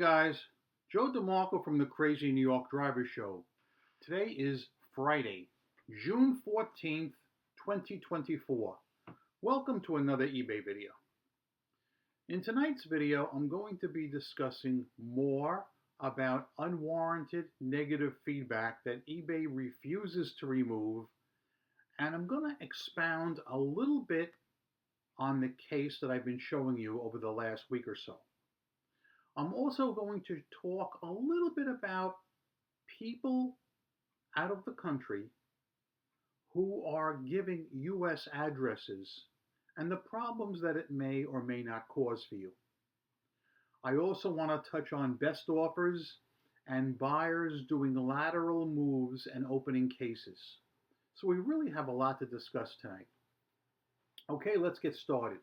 guys, Joe DeMarco from the Crazy New York Driver Show. Today is Friday, June 14th, 2024. Welcome to another eBay video. In tonight's video, I'm going to be discussing more about unwarranted negative feedback that eBay refuses to remove, and I'm going to expound a little bit on the case that I've been showing you over the last week or so. I'm also going to talk a little bit about people out of the country who are giving U.S. addresses and the problems that it may or may not cause for you. I also want to touch on best offers and buyers doing lateral moves and opening cases. So we really have a lot to discuss tonight. Okay, let's get started.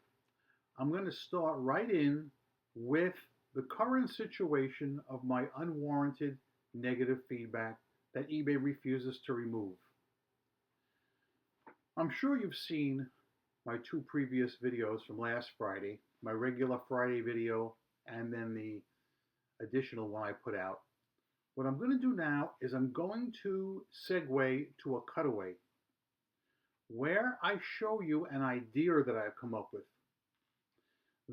I'm going to start right in with the current situation of my unwarranted negative feedback that eBay refuses to remove. I'm sure you've seen my two previous videos from last Friday, my regular Friday video and then the additional one I put out. What I'm going to do now is I'm going to segue to a cutaway where I show you an idea that I've come up with.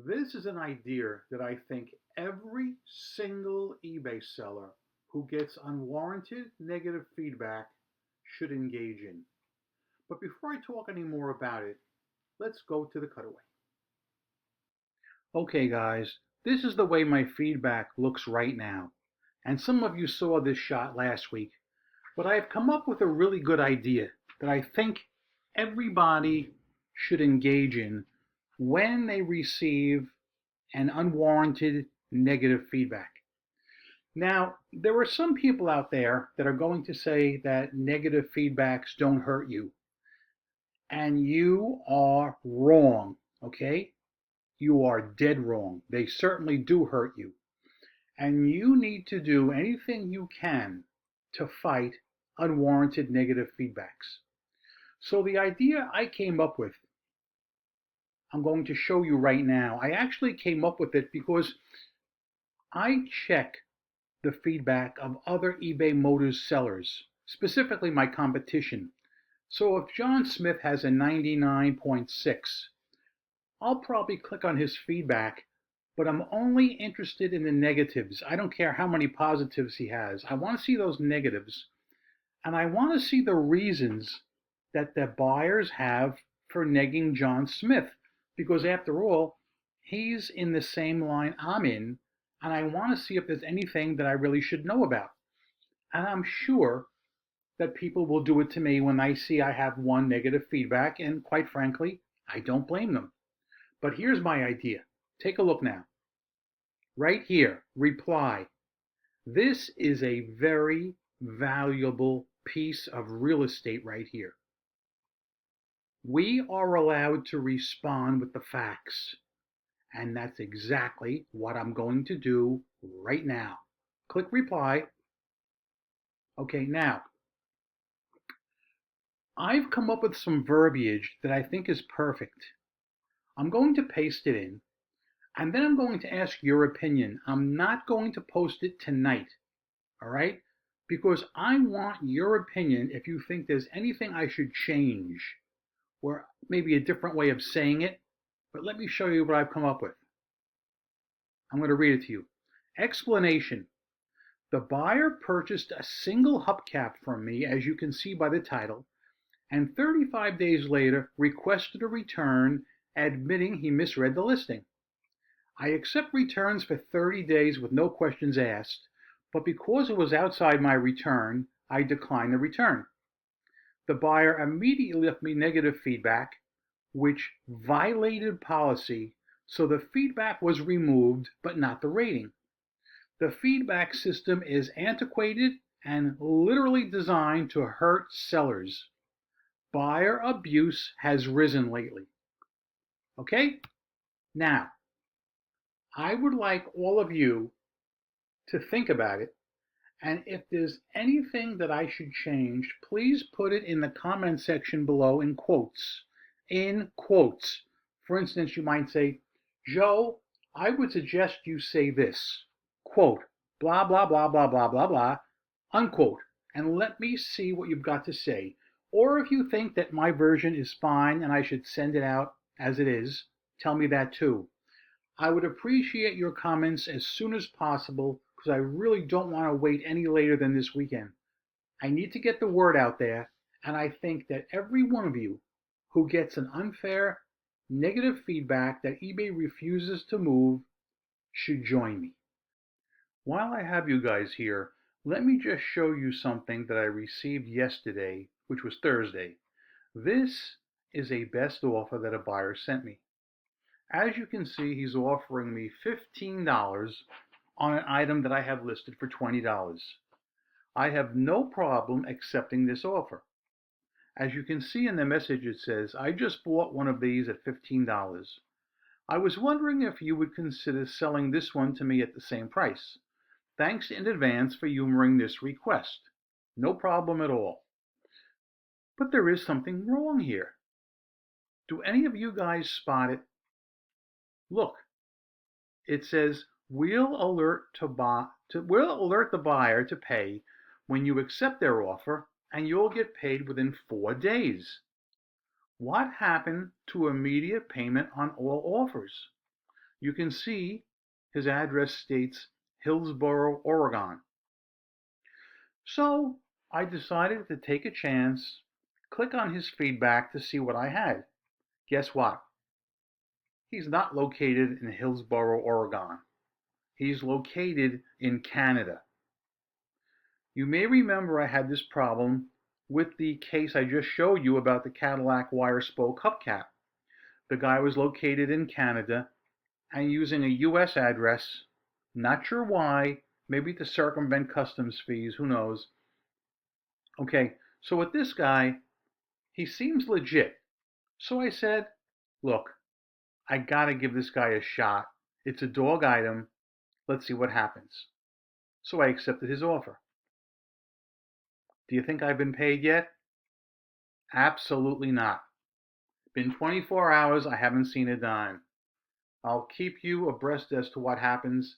This is an idea that I think every single eBay seller who gets unwarranted negative feedback should engage in. But before I talk any more about it, let's go to the cutaway. Okay guys, this is the way my feedback looks right now. And some of you saw this shot last week, but I have come up with a really good idea that I think everybody should engage in when they receive an unwarranted negative feedback. Now, there are some people out there that are going to say that negative feedbacks don't hurt you. And you are wrong, okay? You are dead wrong. They certainly do hurt you. And you need to do anything you can to fight unwarranted negative feedbacks. So the idea I came up with, I'm going to show you right now. I actually came up with it because I check the feedback of other eBay Motors sellers, specifically my competition. So if John Smith has a 99.6, I'll probably click on his feedback, but I'm only interested in the negatives. I don't care how many positives he has. I want to see those negatives, and I want to see the reasons that the buyers have for negging John Smith. Because after all, he's in the same line I'm in, and I want to see if there's anything that I really should know about. And I'm sure that people will do it to me when I see I have one negative feedback, and quite frankly, I don't blame them. But here's my idea. Take a look now. Right here, reply. This is a very valuable piece of real estate right here. We are allowed to respond with the facts, and that's exactly what I'm going to do right now. Click reply. Okay, now, I've come up with some verbiage that I think is perfect. I'm going to paste it in, and then I'm going to ask your opinion. I'm not going to post it tonight, all right? Because I want your opinion if you think there's anything I should change, or maybe a different way of saying it, but let me show you what I've come up with. I'm going to read it to you. Explanation. The buyer purchased a single hubcap from me, as you can see by the title, and 35 days later requested a return, admitting he misread the listing. I accept returns for 30 days with no questions asked, but because it was outside my return, I declined the return. The buyer immediately left me negative feedback, which violated policy, so the feedback was removed, but not the rating. The feedback system is antiquated and literally designed to hurt sellers. Buyer abuse has risen lately. Okay? Now, I would like all of you to think about it. And if there's anything that I should change, please put it in the comment section below in quotes. In quotes. For instance, you might say, Joe, I would suggest you say this. quote, blah, blah, blah, blah, blah, blah, blah, unquote, and let me see what you've got to say. Or if you think that my version is fine and I should send it out as it is, tell me that too. I would appreciate your comments as soon as possible because I really don't want to wait any later than this weekend. I need to get the word out there, and I think that every one of you who gets an unfair, negative feedback that eBay refuses to move should join me. While I have you guys here, let me just show you something that I received yesterday, which was Thursday. This is a best offer that a buyer sent me. As you can see, he's offering me $15 on an item that I have listed for $20. I have no problem accepting this offer. As you can see in the message, it says, I just bought one of these at $15. I was wondering if you would consider selling this one to me at the same price. Thanks in advance for humoring this request. No problem at all. But there is something wrong here. Do any of you guys spot it? Look, it says, we'll alert the buyer to pay when you accept their offer, and you'll get paid within 4 days. What happened to immediate payment on all offers? You can see his address states Hillsboro, Oregon. So I decided to take a chance, click on his feedback to see what I had. Guess what? He's not located in Hillsboro, Oregon. He's located in Canada. You may remember I had this problem with the case I just showed you about the Cadillac wire spoke hubcap. The guy was located in Canada and using a US address. Not sure why, maybe to circumvent customs fees, who knows. Okay, so with this guy, he seems legit. So I said, look, I gotta give this guy a shot. It's a dog item. Let's see what happens. So I accepted his offer. Do you think I've been paid yet? Absolutely not. Been 24 hours, I haven't seen a dime. I'll keep you abreast as to what happens.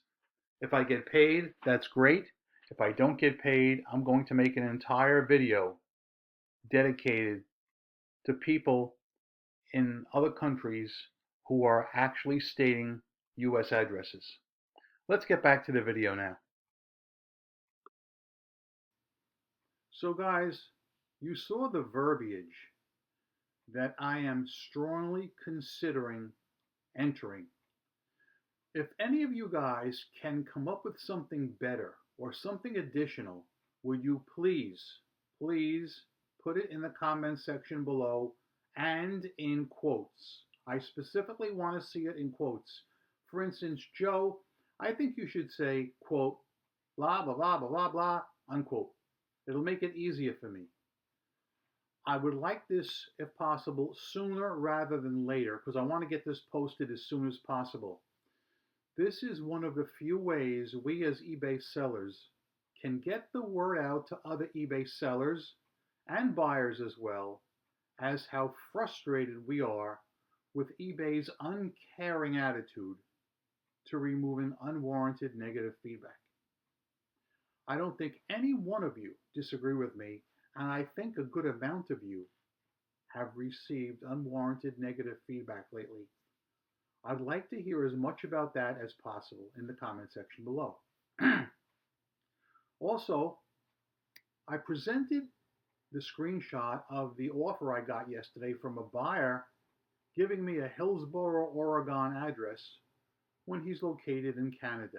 If I get paid, that's great. If I don't get paid, I'm going to make an entire video dedicated to people in other countries who are actually stating US addresses. Let's get back to the video now. So guys, you saw the verbiage that I am strongly considering entering. If any of you guys can come up with something better or something additional, would you please put it in the comment section below and in quotes. I specifically want to see it in quotes. For instance, Joe, I think you should say, quote, blah, blah, blah, blah, blah, blah, unquote. It'll make it easier for me. I would like this, if possible, sooner rather than later, because I want to get this posted as soon as possible. This is one of the few ways we as eBay sellers can get the word out to other eBay sellers and buyers as well as how frustrated we are with eBay's uncaring attitude to removing unwarranted negative feedback. I don't think any one of you disagree with me, and I think a good amount of you have received unwarranted negative feedback lately. I'd like to hear as much about that as possible in the comment section below. Also, I presented the screenshot of the offer I got yesterday from a buyer giving me a Hillsboro, Oregon address when he's located in Canada.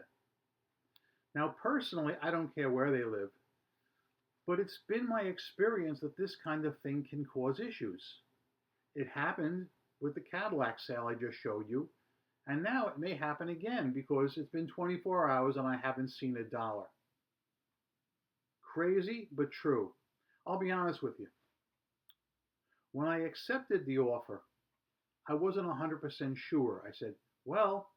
Now, personally, I don't care where they live, but it's been my experience that this kind of thing can cause issues. It happened with the Cadillac sale I just showed you, and now it may happen again because it's been 24 hours and I haven't seen a dollar. Crazy, but true. I'll be honest with you. When I accepted the offer, I wasn't 100% sure. I said, well,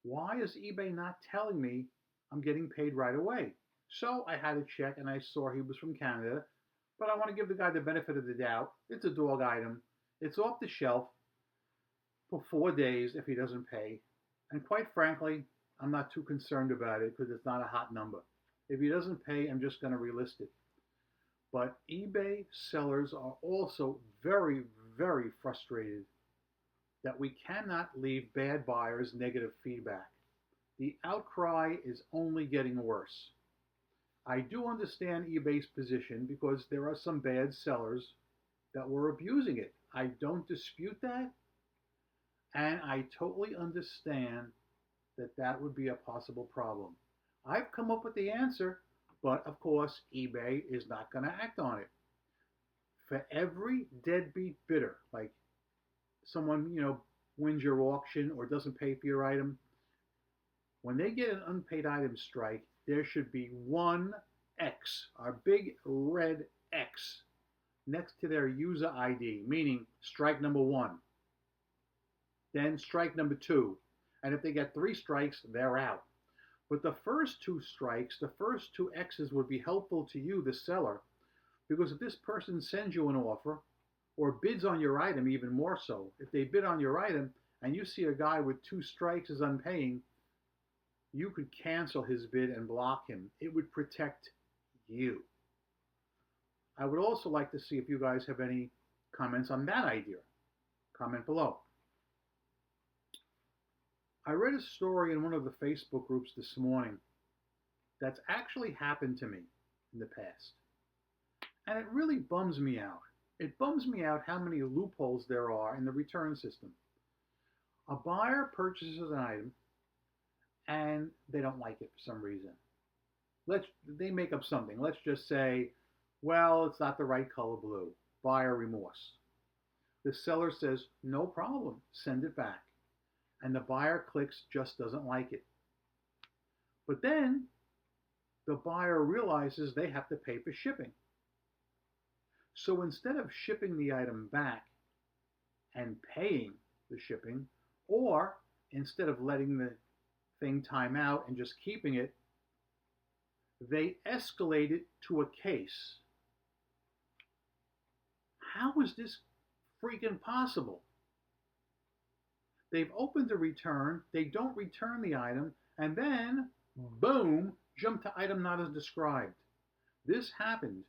why is eBay not telling me I'm getting paid right away? So I had to check and I saw he was from Canada, but I want to give the guy the benefit of the doubt. It's a dog item. It's off the shelf for 4 days if he doesn't pay. And quite frankly, I'm not too concerned about it because it's not a hot number. If he doesn't pay, I'm just going to relist it. But eBay sellers are also very, very frustrated that we cannot leave bad buyers negative feedback. The outcry is only getting worse. I do understand eBay's position because there are some bad sellers that were abusing it. I don't dispute that, and I totally understand that that would be a possible problem. I've come up with the answer, but of course, eBay is not going to act on it. For every deadbeat bidder, like someone, wins your auction or doesn't pay for your item, when they get an unpaid item strike, there should be one X, our big red X, next to their user ID, meaning strike number one, then strike number two. And if they get three strikes, they're out. But the first two strikes, the first two X's would be helpful to you, the seller, because if this person sends you an offer or bids on your item, even more so, if they bid on your item and you see a guy with two strikes is unpaying, you could cancel his bid and block him. It would protect you. I would also like to see if you guys have any comments on that idea. Comment below. I read a story in one of the Facebook groups this morning that's actually happened to me in the past. And it really bums me out. It bums me out how many loopholes there are in the return system. A buyer purchases an item and they don't like it for some reason. They make up something. Let's just say, well, it's not the right color blue. Buyer remorse. The seller says, no problem, send it back. And the buyer clicks, just doesn't like it. But then the buyer realizes they have to pay for shipping. So instead of shipping the item back and paying the shipping, or instead of letting the thing time out and just keeping it, they escalate it to a case. How is this freaking possible? They've opened a return, they don't return the item, and then, boom, jump to item not as described. This happened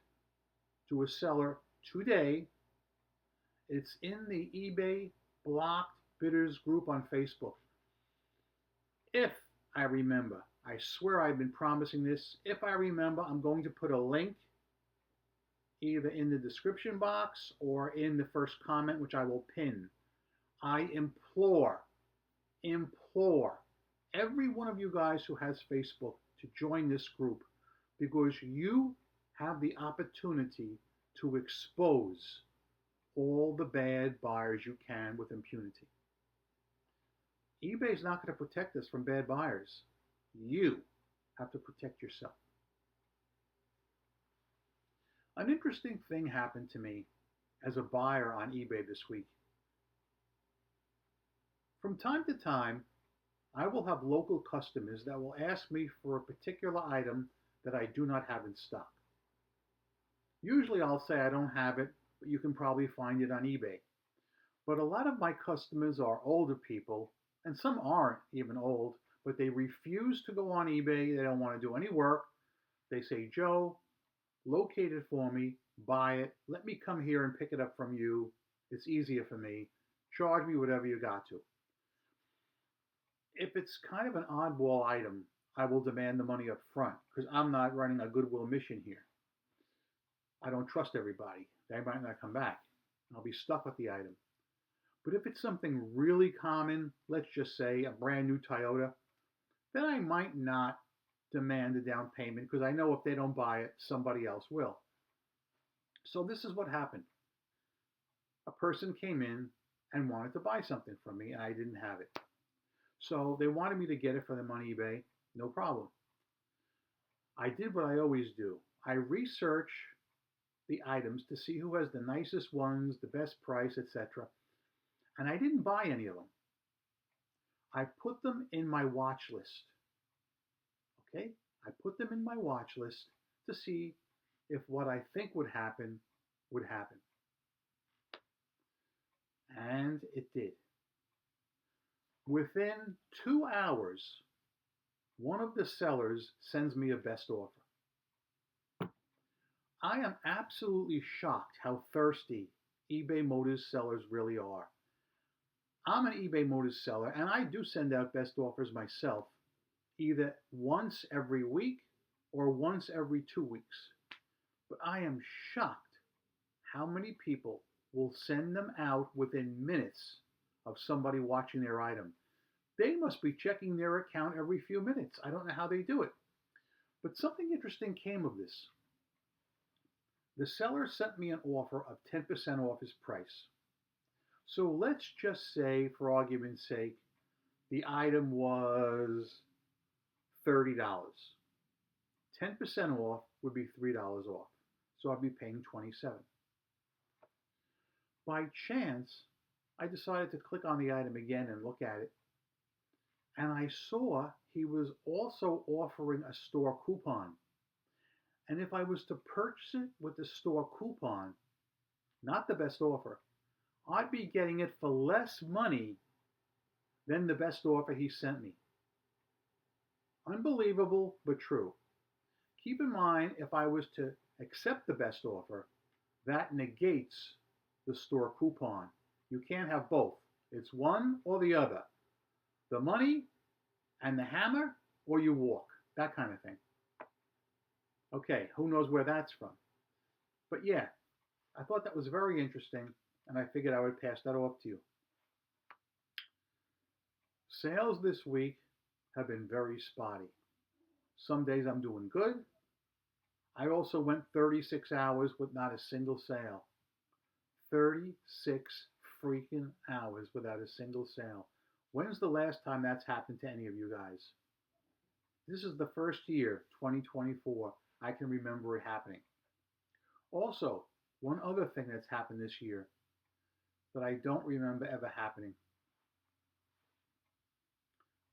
to a seller today. It's in the eBay blocked bidders group on Facebook. If I remember, I swear I've been promising this. If I remember, I'm going to put a link either in the description box or in the first comment, which I will pin. I implore every one of you guys who has Facebook to join this group, because you have the opportunity to expose all the bad buyers you can with impunity. eBay is not going to protect us from bad buyers. You have to protect yourself. An interesting thing happened to me as a buyer on eBay this week. From time to time, I will have local customers that will ask me for a particular item that I do not have in stock. Usually I'll say I don't have it, but you can probably find it on eBay. But a lot of my customers are older people, and some aren't even old, but they refuse to go on eBay. They don't want to do any work. They say, Joe, locate it for me, buy it, let me come here and pick it up from you. It's easier for me. Charge me whatever you got to. If it's kind of an oddball item, I will demand the money up front because I'm not running a goodwill mission here. I don't trust everybody. They might not come back. I'll be stuck with the item. But if it's something really common, let's just say a brand new Toyota, then I might not demand a down payment because I know if they don't buy it, somebody else will. So this is what happened. A person came in and wanted to buy something from me and I didn't have it. So they wanted me to get it for them on eBay. No problem. I did what I always do. I research the items to see who has the nicest ones, the best price, etc. And I didn't buy any of them. I put them in my watch list. Okay? I put them in my watch list to see if what I think would happen would happen. And it did. Within 2 hours, one of the sellers sends me a best offer. I am absolutely shocked how thirsty eBay Motors sellers really are. I'm an eBay Motors seller and I do send out best offers myself, either once every week or once every 2 weeks. But I am shocked how many people will send them out within minutes of somebody watching their item. They must be checking their account every few minutes. I don't know how they do it. But something interesting came of this. The seller sent me an offer of 10% off his price. So let's just say, for argument's sake, the item was $30. 10% off would be $3 off. So I'd be paying $27. By chance, I decided to click on the item again and look at it. And I saw he was also offering a store coupon. And if I was to purchase it with the store coupon, not the best offer, I'd be getting it for less money than the best offer he sent me. Unbelievable, but true. Keep in mind, if I was to accept the best offer, that negates the store coupon. You can't have both. It's one or the other. The money and the hammer, or you walk. That kind of thing. Okay, who knows where that's from? But yeah, I thought that was very interesting, and I figured I would pass that off to you. Sales this week have been very spotty. Some days I'm doing good. I also went 36 hours with not a single sale. 36 freaking hours without a single sale. When's the last time that's happened to any of you guys? This is the first year, 2024, I can remember it happening. Also, one other thing that's happened this year that I don't remember ever happening.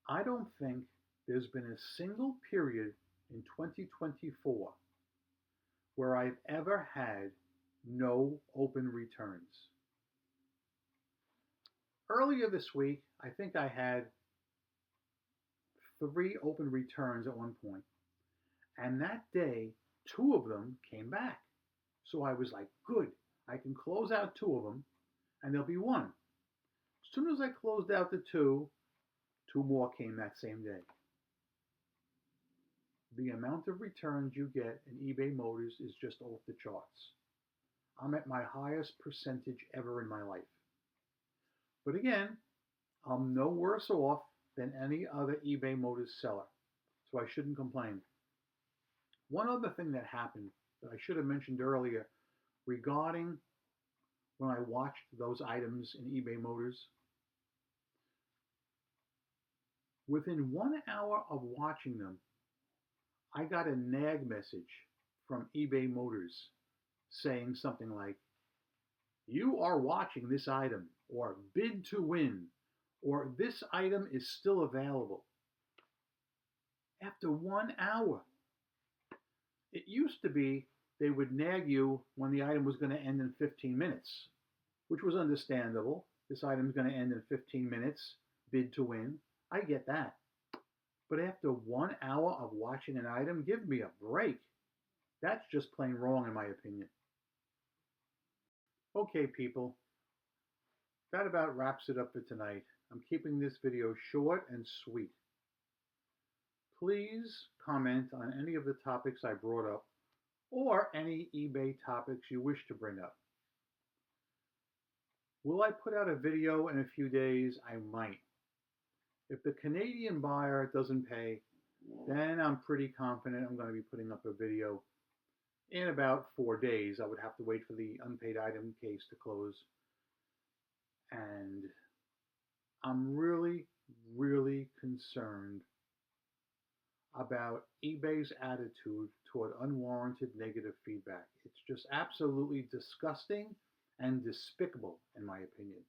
I don't think there's been a single period in 2024 where I've ever had no open returns. Earlier this week, I think I had 3 open returns at one point. And that day, 2 of them came back. So I was like, good, I can close out 2 of them and there'll be 1. As soon as I closed out the 2, 2 more came that same day. The amount of returns you get in eBay Motors is just off the charts. I'm at my highest percentage ever in my life. But again, I'm no worse off than any other eBay Motors seller, so I shouldn't complain. One other thing that happened that I should have mentioned earlier regarding when I watched those items in eBay Motors, within 1 hour of watching them, I got a nag message from eBay Motors saying something like, "You are watching this item," or "bid to win," or "this item is still available." After 1 hour. It used to be they would nag you when the item was going to end in 15 minutes, which was understandable. This item is going to end in 15 minutes, bid to win. I get that. But after 1 hour of watching an item, give me a break. That's just plain wrong in my opinion. Okay, people. That about wraps it up for tonight. I'm keeping this video short and sweet. Please comment on any of the topics I brought up or any eBay topics you wish to bring up. Will I put out a video in a few days? I might. If the Canadian buyer doesn't pay, then I'm pretty confident I'm going to be putting up a video in about 4 days. I would have to wait for the unpaid item case to close. And I'm really, really concerned about eBay's attitude toward unwarranted negative feedback. It's just absolutely disgusting and despicable, in my opinion.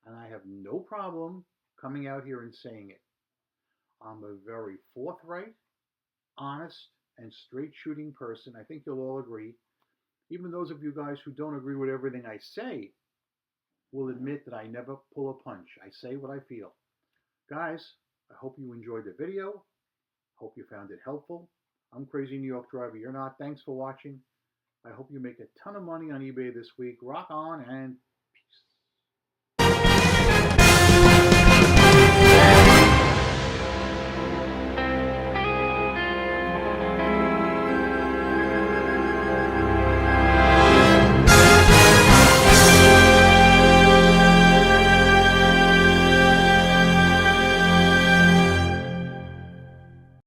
And I have no problem coming out here and saying it. I'm a very forthright, honest, and straight shooting person. I think you'll all agree. Even those of you guys who don't agree with everything I say will admit that I never pull a punch. I say what I feel. Guys, I hope you enjoyed the video. Hope you found it helpful. I'm Crazy New York Driver. You're not. Thanks for watching. I hope you make a ton of money on eBay this week. Rock on and